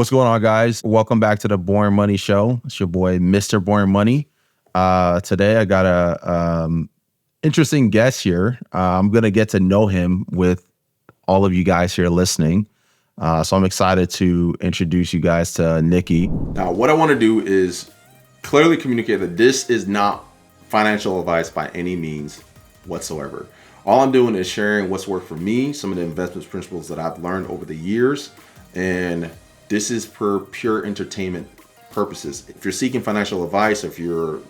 What's going on, guys? Welcome back to the Boring Money Show. It's your boy, Mr. Boring Money. Today, I got a interesting guest here. I'm going to get to know him with all of you guys here listening. So I'm excited to introduce you guys to Nikki. Now, what I want to do is clearly communicate that this is not financial advice by any means whatsoever. All I'm doing is sharing what's worked for me, some of the investment principles that I've learned over the years, and this is for pure entertainment purposes. If you're seeking financial advice, or if you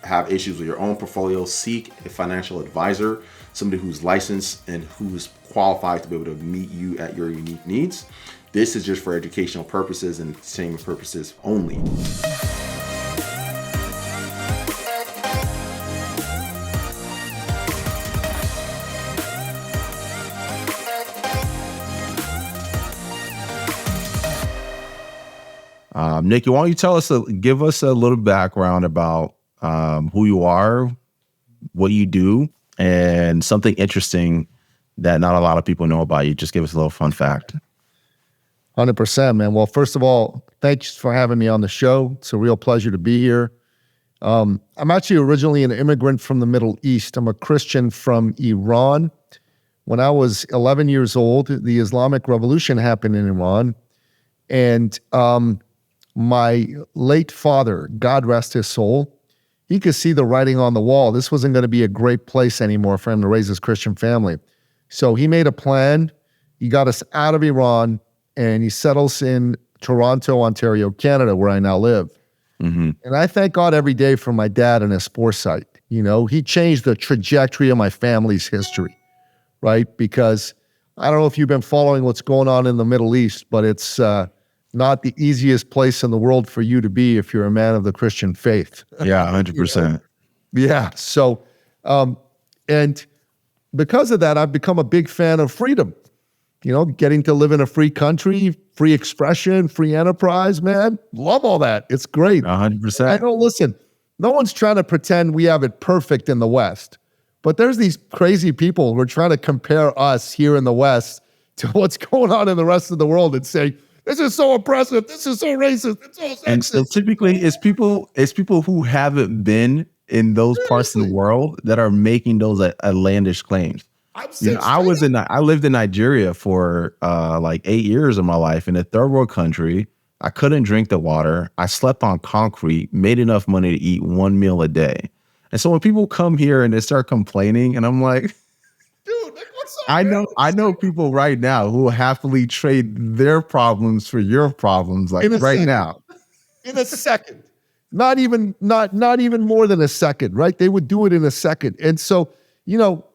have issues with your own portfolio, seek a financial advisor, somebody who's licensed and who's qualified to be able to meet you at your unique needs. This is just for educational purposes and entertainment purposes only. Nikki, why don't you give us a little background about who you are, what you do, and something interesting that not a lot of people know about you. Just give us a little fun fact. 100%, man. Well, first of all, thanks for having me on the show. It's a real pleasure to be here. I'm actually originally an immigrant from the Middle East. I'm a Christian from Iran. When I was 11 years old, the Islamic Revolution happened in Iran. And my late father, God rest his soul, he could see the writing on the wall. This wasn't going to be a great place anymore for him to raise his Christian family. So he made a plan. He got us out of Iran, and he settles in Toronto, Ontario, Canada, where I now live. Mm-hmm. And I thank God every day for my dad and his foresight. You know, he changed the trajectory of my family's history, right? Because I don't know if you've been following what's going on in the Middle East, but it's not the easiest place in the world for you to be if you're a man of the Christian faith. Yeah, 100%. Yeah. So, and because of that, I've become a big fan of freedom. You know, getting to live in a free country, free expression, free enterprise, man. Love all that. It's great. 100%. I know, listen, no one's trying to pretend we have it perfect in the West, but there's these crazy people who are trying to compare us here in the West to what's going on in the rest of the world and say, this is so oppressive. This is so racist. It's so sexist. And so typically it's people who haven't been in those parts of the world that are making those outlandish claims. I lived in Nigeria for like 8 years of my life in a third world country. I couldn't drink the water. I slept on concrete, made enough money to eat one meal a day. And so when people come here and they start complaining, and I'm like, dude, like, what's up? I know people right now who will happily trade their problems for your problems, like right now. In a second. Not even more than a second, right? They would do it in a second. And so, you know,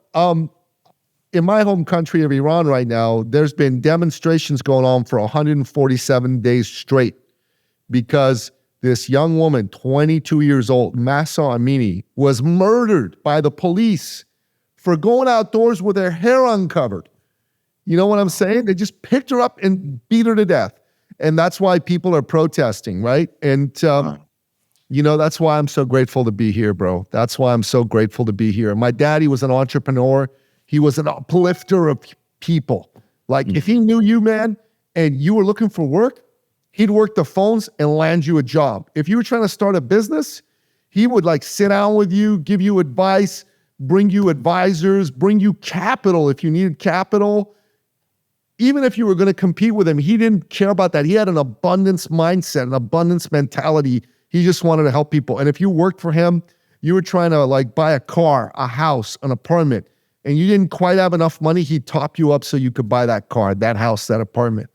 in my home country of Iran right now, there's been demonstrations going on for 147 days straight because this young woman, 22 years old, Mahsa Amini, was murdered by the police for going outdoors with her hair uncovered. You know what I'm saying? They just picked her up and beat her to death. And that's why people are protesting, right? And, you know, that's why I'm so grateful to be here, bro. That's why I'm so grateful to be here. My daddy was an entrepreneur. He was an uplifter of people. Like, if he knew you, man, and you were looking for work, he'd work the phones and land you a job. If you were trying to start a business, he would like sit down with you, give you advice, bring you advisors, bring you capital if you needed capital. Even if you were going to compete with him, he didn't care about that. He had an abundance mindset, an abundance mentality. He just wanted to help people. And if you worked for him, you were trying to like buy a car, a house, an apartment, and you didn't quite have enough money, he'd top you up so you could buy that car, that house, that apartment.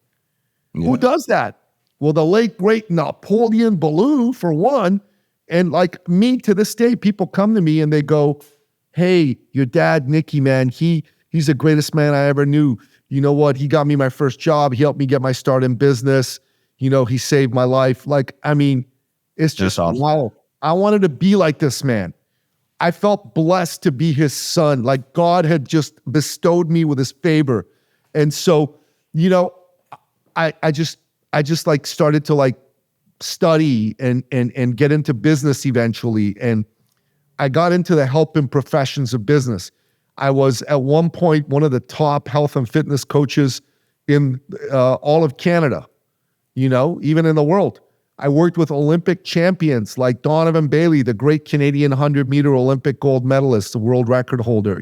Yeah. Who does that? Well, the late, great Napoleon Ballou, for one. And like me, to this day, people come to me and they go, hey, your dad, Nikki, man, he's the greatest man I ever knew. You know what? He got me my first job. He helped me get my start in business. You know, he saved my life. Like, I mean, it's just, awesome. Wow. I wanted to be like this man. I felt blessed to be his son. Like God had just bestowed me with his favor. And so, you know, I just like started to like study and get into business eventually. And I got into the helping professions of business. I was at one point one of the top health and fitness coaches in all of Canada. even in the world. I worked with Olympic champions like Donovan Bailey, the great Canadian 100-meter Olympic gold medalist, the world record holder,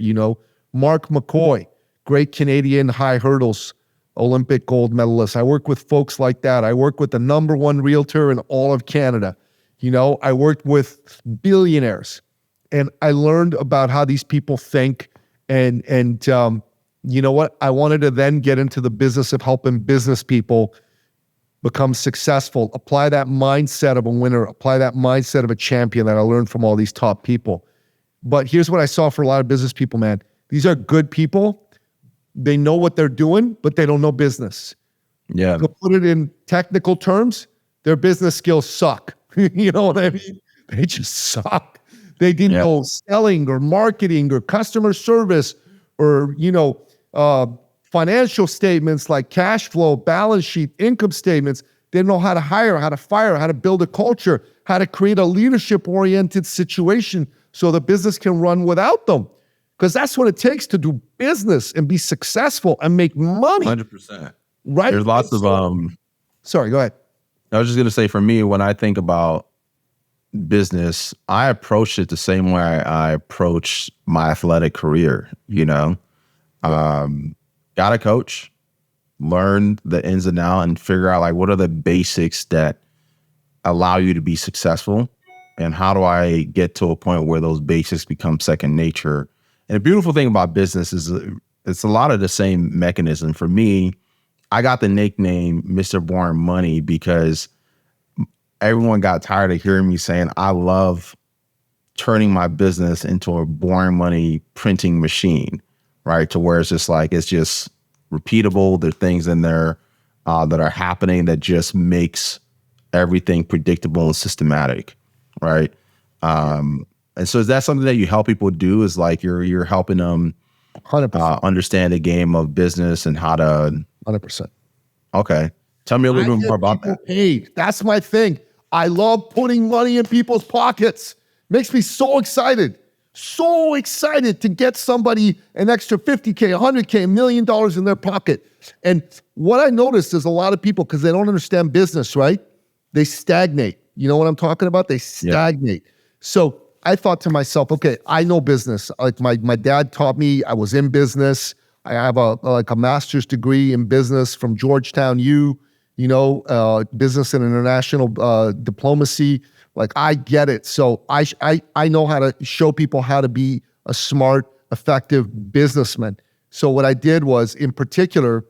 Mark McCoy, great Canadian high hurdles Olympic gold medalist. I work with folks like that. I work with the number one realtor in all of Canada. I worked with billionaires, and I learned about how these people think. And you know what? I wanted to then get into the business of helping business people become successful, apply that mindset of a winner, apply that mindset of a champion that I learned from all these top people. But here's what I saw for a lot of business people, man. These are good people. They know what they're doing, but they don't know business. Yeah. To put it in technical terms, their business skills suck. You know what I mean? They just suck. They didn't know selling or marketing or customer service or, financial statements like cash flow, balance sheet, income statements. They know how to hire, how to fire, how to build a culture, how to create a leadership-oriented situation so the business can run without them. Because that's what it takes to do business and be successful and make money. 100%. Right? There's lots of Sorry, go ahead. I was just going to say, for me, when I think about business, I approach it the same way I approach my athletic career, got a coach, learn the ins and outs, and figure out what are the basics that allow you to be successful, and how do I get to a point where those basics become second nature. And the beautiful thing about business is it's a lot of the same mechanism. For me, I got the nickname Mr. Boring Money because everyone got tired of hearing me saying I love turning my business into a boring money printing machine, right? To where it's just it's just repeatable. There are things in there that are happening that just makes everything predictable and systematic, right? And so is that something that you help people do? Is you're helping them 100%. Understand the game of business and how to 100%. Okay. Tell me a little bit more about that. Paid. That's my thing. I love putting money in people's pockets. Makes me so excited. So excited to get somebody an extra $50K, $100K, $1 million in their pocket. And what I noticed is a lot of people, because they don't understand business, right? They stagnate. You know what I'm talking about? They stagnate. Yeah. So I thought to myself, okay, I know business. My dad taught me. I was in business. I have a master's degree in business from Georgetown U, business and international diplomacy. I get it. So I know how to show people how to be a smart, effective businessman. So what I did was, in particular,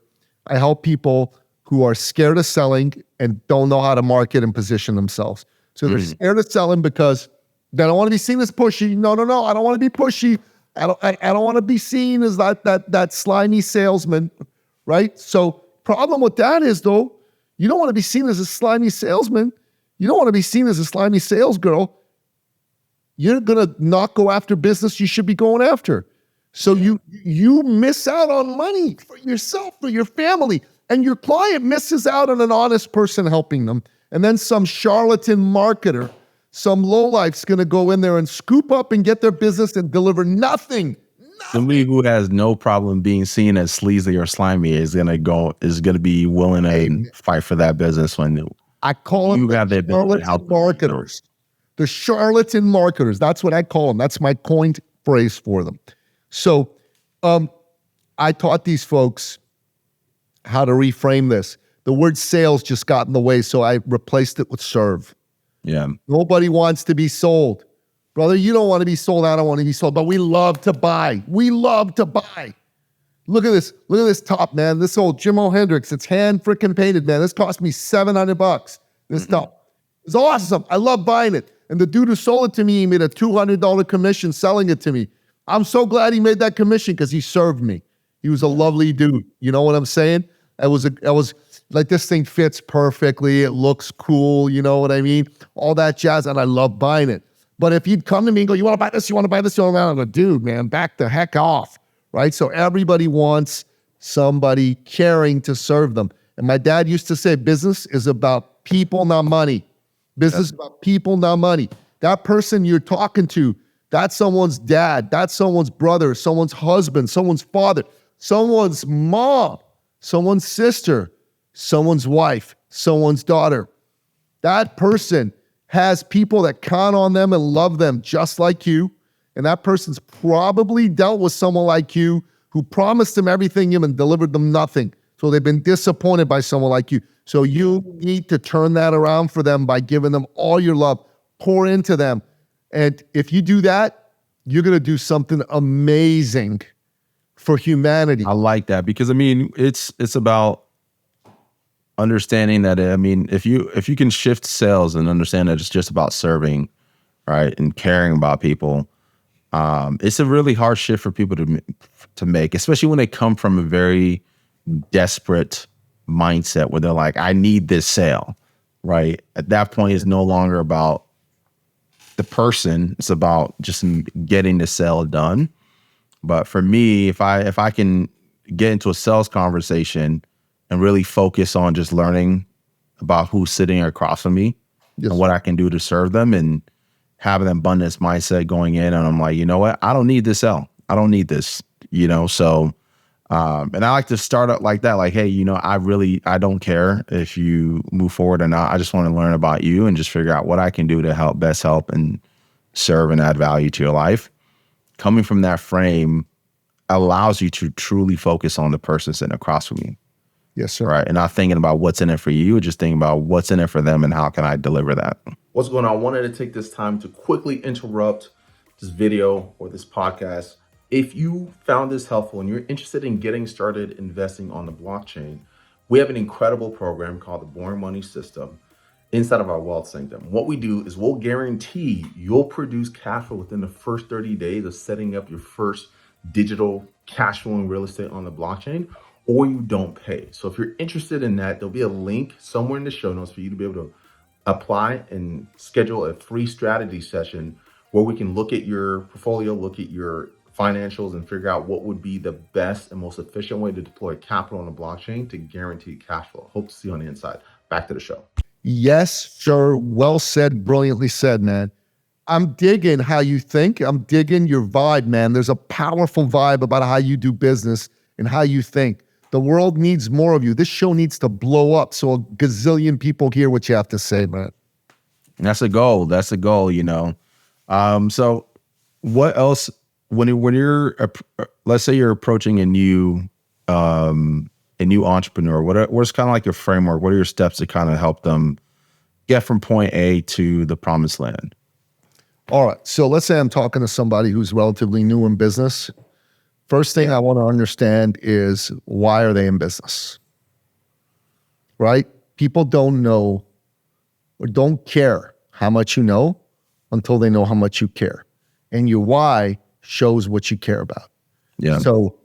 I help people who are scared of selling and don't know how to market and position themselves. So they're scared of selling because they don't want to be seen as pushy. No, I don't want to be pushy. I don't want to be seen as that slimy salesman, right? So problem with that is, though, you don't want to be seen as a slimy salesman. You don't want to be seen as a slimy sales girl. You're going to not go after business you should be going after. So you miss out on money for yourself, for your family, and your client misses out on an honest person helping them. And then some charlatan marketer, some lowlife's going to go in there and scoop up and get their business and deliver nothing. Somebody who has no problem being seen as sleazy or slimy is going to be willing to fight for that business when I call them charlatan marketers. The charlatan marketers. That's what I call them. That's my coined phrase for them. So I taught these folks how to reframe this. The word sales just got in the way, so I replaced it with serve. Yeah. Nobody wants to be sold. Brother, you don't want to be sold. I don't want to be sold. But we love to buy. We love to buy. Look at this. Look at this top, man. This old Jimi Hendrix. It's hand freaking painted, man. This cost me $700. This top. It's awesome. I love buying it. And the dude who sold it to me, he made a $200 commission selling it to me. I'm so glad he made that commission because he served me. He was a lovely dude. You know what I'm saying? I was like, this thing fits perfectly. It looks cool. You know what I mean? All that jazz. And I love buying it. But if you'd come to me and go, you want to buy this? You want to buy this? You want to buy that? I go, dude, man, back the heck off. Right? So everybody wants somebody caring to serve them. And my dad used to say, business is about people, not money. Business is about people, not money. That person you're talking to, that's someone's dad, that's someone's brother, someone's husband, someone's father, someone's mom, someone's sister, someone's wife, someone's daughter. That person has people that count on them and love them just like you. And that person's probably dealt with someone like you who promised them everything and delivered them nothing. So they've been disappointed by someone like you. So you need to turn that around for them by giving them all your love, pour into them. And if you do that, you're going to do something amazing for humanity. I like that because I mean, it's about understanding that, I mean, if you can shift sales and understand that it's just about serving, right, and caring about people, it's a really hard shift for people to make, especially when they come from a very desperate mindset where they're like, I need this sale, right? At that point, it's no longer about the person; it's about just getting the sale done. But for me, if I can get into a sales conversation and really focus on just learning about who's sitting across from me and what I can do to serve them and having an abundance mindset going in. And I'm like, you know what? I don't need this sell. I don't need this, So, and I like to start up like that. Like, hey, I don't care if you move forward or not. I just want to learn about you and just figure out what I can do to best help and serve and add value to your life. Coming from that frame allows you to truly focus on the person sitting across from you. Yes, sir. Right. And not thinking about what's in it for you, just thinking about what's in it for them and how can I deliver that. What's going on? I wanted to take this time to quickly interrupt this video or this podcast. If you found this helpful and you're interested in getting started investing on the blockchain, we have an incredible program called the Boring Money System inside of our Wealth Sanctum. What we do is we'll guarantee you'll produce cash flow within the first 30 days of setting up your first digital cash flowing real estate on the blockchain, or you don't pay. So if you're interested in that, there'll be a link somewhere in the show notes for you to be able to apply and schedule a free strategy session where we can look at your portfolio, look at your financials, and figure out what would be the best and most efficient way to deploy capital on the blockchain to guarantee cash flow. Hope to see you on the inside. Back to the show. Yes, sir. Well said. Brilliantly said, man. I'm digging how you think. I'm digging your vibe, man. There's a powerful vibe about how you do business and how you think. The world needs more of you. This show needs to blow up so a gazillion people hear what you have to say, man. That's a goal. That's a goal, So what else, when you're, let's say you're approaching a new entrepreneur, what's kind of like your framework? What are your steps to kind of help them get from point A to the promised land? All right. So let's say I'm talking to somebody who's relatively new in business. First thing I want to understand is, why are they in business? Right? People don't know or don't care how much you know until they know how much you care. And your why shows what you care about. Yeah. So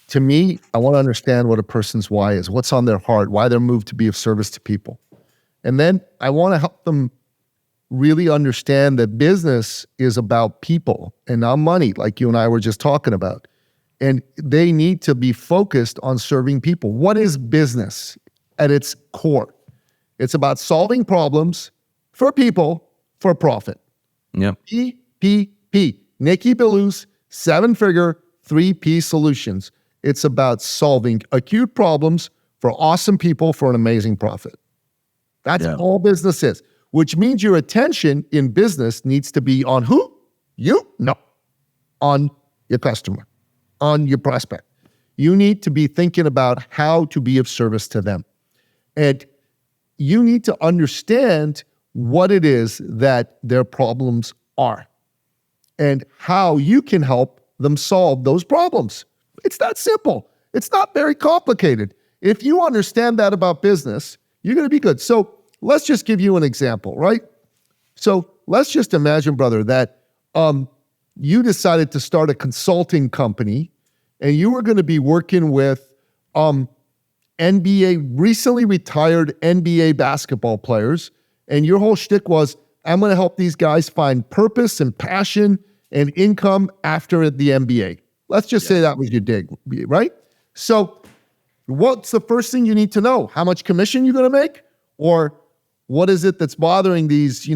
to me, I want to understand what a person's why is, what's on their heart, why they're moved to be of service to people. And then I want to help them really understand that business is about people and not money, like you and I were just talking about. And they need to be focused on serving people. What is business at its core? It's about solving problems for people for profit. Yep. PPP. Nikki Billou's 7-figure 3P solutions. It's about solving acute problems for awesome people for an amazing profit. That's all business is, which means your attention in business needs to be on who? You? No. On your customer, on your prospect. You need to be thinking about how to be of service to them. And you need to understand what it is that their problems are and how you can help them solve those problems. It's that simple. It's not very complicated. If you understand that about business, you're going to be good. So let's just give you an example, right? So let's just imagine, brother, that you decided to start a consulting company and you were going to be working with recently retired NBA basketball players. And your whole shtick was, I'm going to help these guys find purpose and passion and income after the NBA. Let's just say that was your dig, right? So what's the first thing you need to know? How much commission you're going to make? Or what is it that's bothering these,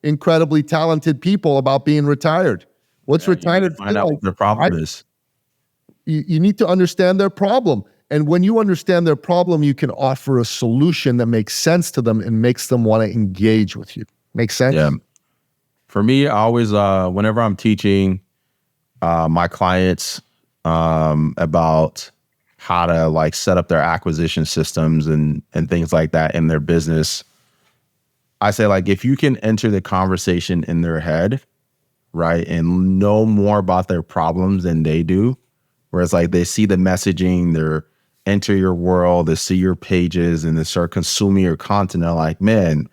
incredibly talented people about being retired? What's retired? Find out what their problem is. You need to understand their problem. And when you understand their problem, you can offer a solution that makes sense to them and makes them want to engage with you. Make sense? Yeah. For me, I always, whenever I'm teaching my clients about how to like set up their acquisition systems and things like that in their business, I say like, if you can enter the conversation in their head, right, and know more about their problems than they do, whereas like they see the messaging, they're enter your world, they see your pages, and they start consuming your content. They're like, man,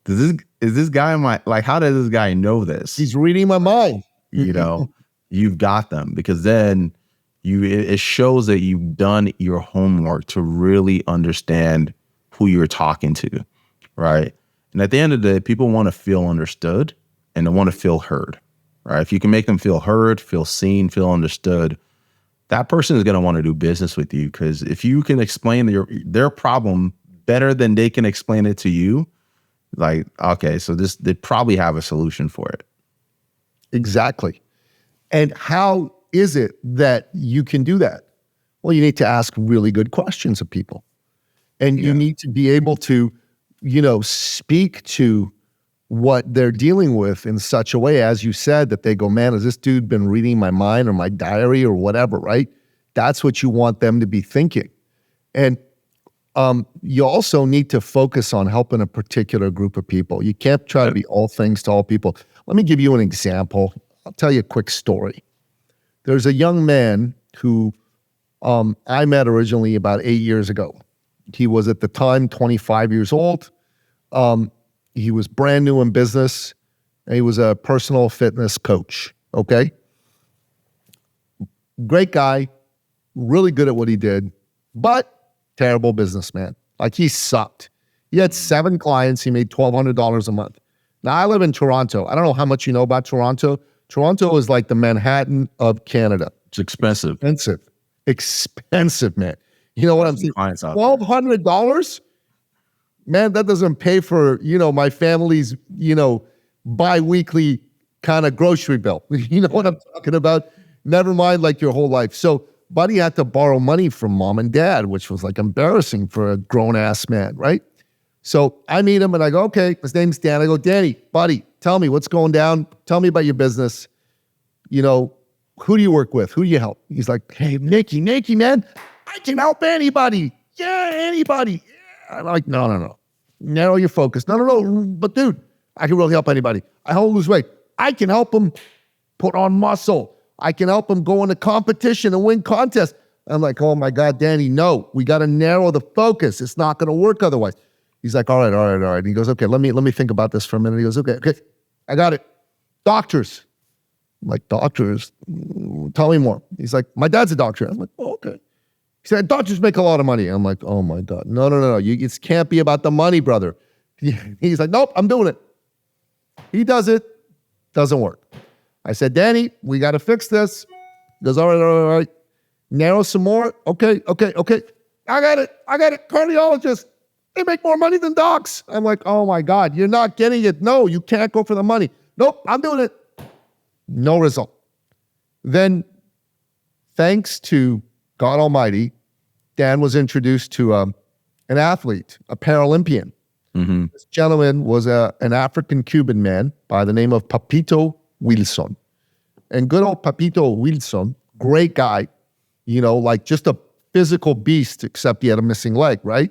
is this guy like, how does this guy know this? He's reading my mind. You know, you've got them, because then it shows that you've done your homework to really understand who you're talking to, right? And at the end of the day, people want to feel understood and they want to feel heard, right? If you can make them feel heard, feel seen, feel understood, that person is going to want to do business with you, because if you can explain their problem better than they can explain it to you, like, okay, so they probably have a solution for it. Exactly. And how is it that you can do that? Well, you need to ask really good questions of people. And you need to be able to, speak to what they're dealing with in such a way, as you said, that they go, man, has this dude been reading my mind or my diary or whatever, right? That's what you want them to be thinking. And you also need to focus on helping a particular group of people. You can't try to be all things to all people. Let me give you an example. I'll tell you a quick story. There's a young man who I met originally about 8 years ago. He was at the time 25 years old. He was brand new in business. And he was a personal fitness coach, okay? Great guy, really good at what he did, but terrible businessman. Like, he sucked. He had 7 clients. He made $1,200 a month. Now, I live in Toronto. I don't know how much you know about Toronto. Toronto is like the Manhattan of Canada. It's expensive. Expensive, man. You know what I'm saying? $1,200? Man, that doesn't pay for, my family's, bi-weekly kind of grocery bill. You know what I'm talking about? Never mind like your whole life. So Buddy had to borrow money from mom and dad, which was like embarrassing for a grown-ass man, right? So I meet him and I go, okay, his name's Dan. I go, Danny, buddy, tell me what's going down. Tell me about your business. Who do you work with? Who do you help? He's like, hey, Nikki, man, I can help anybody. Yeah, anybody. Yeah. I'm like, no. Narrow your focus. No. But dude, I can really help anybody. I help lose weight. I can help them put on muscle. I can help them go into competition and win contests. I'm like, oh my God, Danny, no, we got to narrow the focus. It's not going to work otherwise. He's like, all right. And he goes, okay, let me think about this for a minute. He goes, okay, I got it. Doctors. I'm like, doctors? Tell me more. He's like, my dad's a doctor. I'm like, oh, okay. He said, doctors make a lot of money. I'm like, oh my God. No. It can't be about the money, brother. He's like, nope, I'm doing it. He does it. Doesn't work. I said, Danny, we got to fix this. He goes, all right. Narrow some more. Okay. I got it. Cardiologist. They make more money than docs. I'm like, oh my God, you're not getting it. No, you can't go for the money. Nope, I'm doing it. No result. Then, thanks to God Almighty, Dan was introduced to an athlete, a Paralympian. Mm-hmm. This gentleman was an African-Cuban man by the name of Papito Wilson. And good old Papito Wilson, great guy, like just a physical beast, except he had a missing leg, right?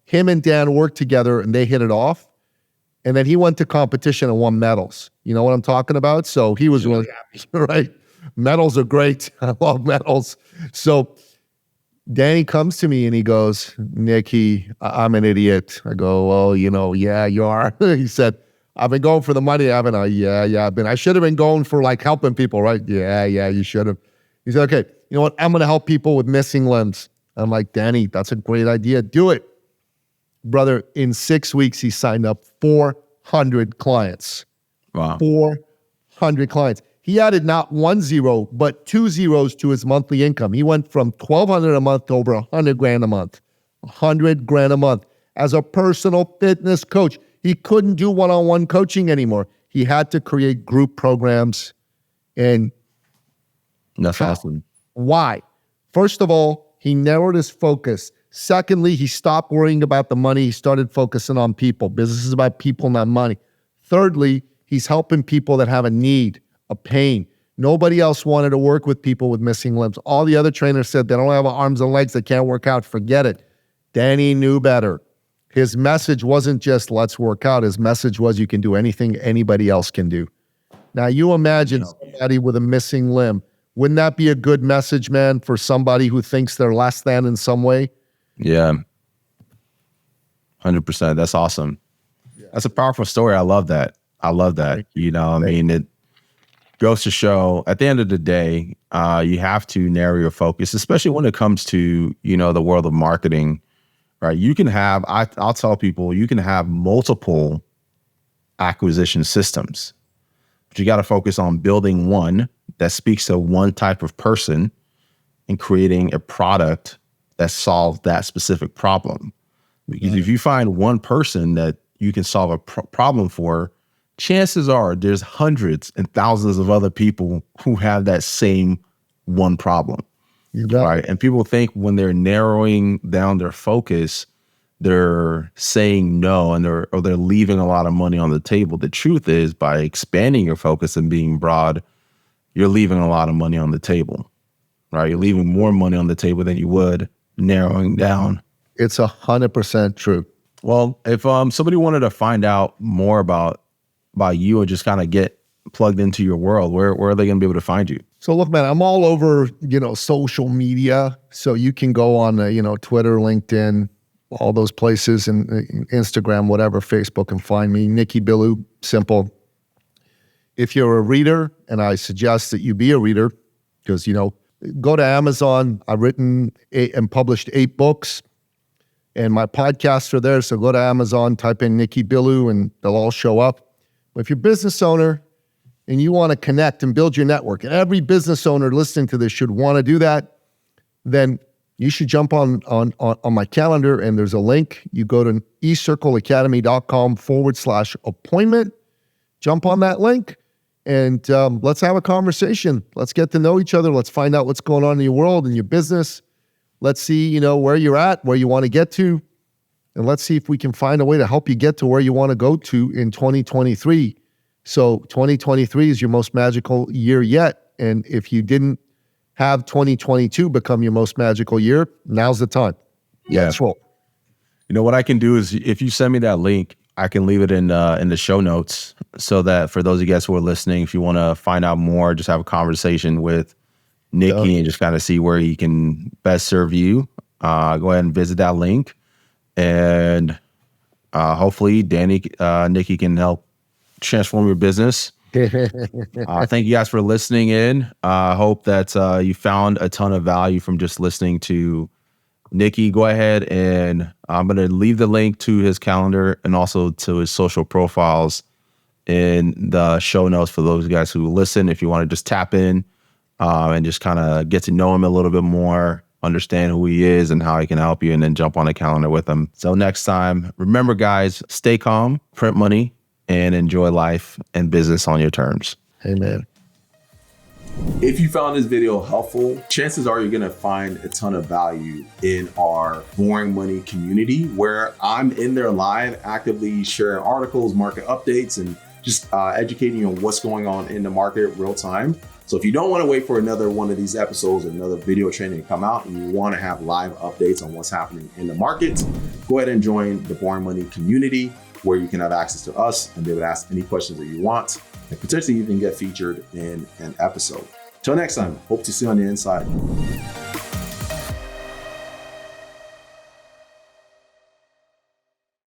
Him and Dan worked together and they hit it off. And then he went to competition and won medals. You know what I'm talking about? So he was really happy, right? Medals are great. I love medals. So Danny comes to me and he goes, Nikki, I'm an idiot. I go, well, yeah, you are. He said, I've been going for the money, haven't I? Yeah, I've been. I should have been going for like helping people, right? Yeah, you should have. He said, okay, you know what? I'm going to help people with missing limbs. I'm like, Danny, that's a great idea. Do it. Brother, in 6 weeks, he signed up 400 clients. Wow. 400 clients. He added not 1 0, but 2 zeros to his monthly income. He went from $1,200 a month to over $100,000 a month. $100,000 a month. As a personal fitness coach, he couldn't do one-on-one coaching anymore. He had to create group programs. And that's awesome. Why? First of all, He narrowed his focus. Secondly, he stopped worrying about the money. He started focusing on people. Business is about people, not money. Thirdly, he's helping people that have a need, a pain. Nobody else wanted to work with people with missing limbs. All the other trainers said they don't have arms and legs, they can't work out. Forget it. Danny knew better. His message wasn't just let's work out. His message was you can do anything anybody else can do. Now you imagine somebody with a missing limb. Wouldn't that be a good message, man, for somebody who thinks they're less than in some way? Yeah. 100%. That's awesome. Yeah. That's a powerful story. I love that. I mean, it goes to show at the end of the day, you have to narrow your focus, especially when it comes to, the world of marketing, right? You can have, I'll tell people, you can have multiple acquisition systems, but you got to focus on building one that speaks to one type of person and creating a product that solves that specific problem. Because if you find one person that you can solve a problem for, chances are there's hundreds and thousands of other people who have that same one problem, right? And people think when they're narrowing down their focus, they're saying no, and they're leaving a lot of money on the table. The truth is, by expanding your focus and being broad, you're leaving a lot of money on the table, right? You're leaving more money on the table than you would narrowing down. It's 100% true. Well, if somebody wanted to find out more about you and just kind of get plugged into your world, where are they going to be able to find you? So look, man, I'm all over, social media. So you can go on, Twitter, LinkedIn, all those places, and Instagram, whatever, Facebook, and find me, Nikki Billu, simple. If you're a reader, and I suggest that you be a reader, because, go to Amazon. I've written and published 8 books, and my podcasts are there. So go to Amazon, type in Nikki Billu, and they'll all show up. If you're a business owner and you want to connect and build your network, and every business owner listening to this should want to do that, then you should jump on my calendar, and there's a link. You go to ecircleacademy.com/appointment. Jump on that link, and let's have a conversation. Let's get to know each other. Let's find out what's going on in your world and your business. Let's see, where you're at, where you want to get to, and let's see if we can find a way to help you get to where you want to go to in 2023. So 2023 is your most magical year yet. And if you didn't have 2022 become your most magical year, now's the time. Yeah. Let's roll. What I can do is, if you send me that link, I can leave it in the show notes, so that for those of you guys who are listening, if you want to find out more, just have a conversation with Nikki and just kind of see where he can best serve you, go ahead and visit that link. And hopefully Nikki can help transform your business. Thank you guys for listening in. I hope that you found a ton of value from just listening to Nikki. Go ahead, and I'm going to leave the link to his calendar and also to his social profiles in the show notes for those guys who listen. If you want to just tap in and just kind of get to know him a little bit more, understand who he is and how he can help you, and then jump on a calendar with him. So next time, remember, guys, stay calm, print money, and enjoy life and business on your terms. Amen. If you found this video helpful, chances are you're going to find a ton of value in our Boring Money community, where I'm in there live, actively sharing articles, market updates, and just educating you on what's going on in the market real time. So if you don't want to wait for another one of these episodes or another video training to come out, and you want to have live updates on what's happening in the market, go ahead and join the Boring Money community, where you can have access to us and be able to ask any questions that you want, and potentially even get featured in an episode. Till next time, hope to see you on the inside.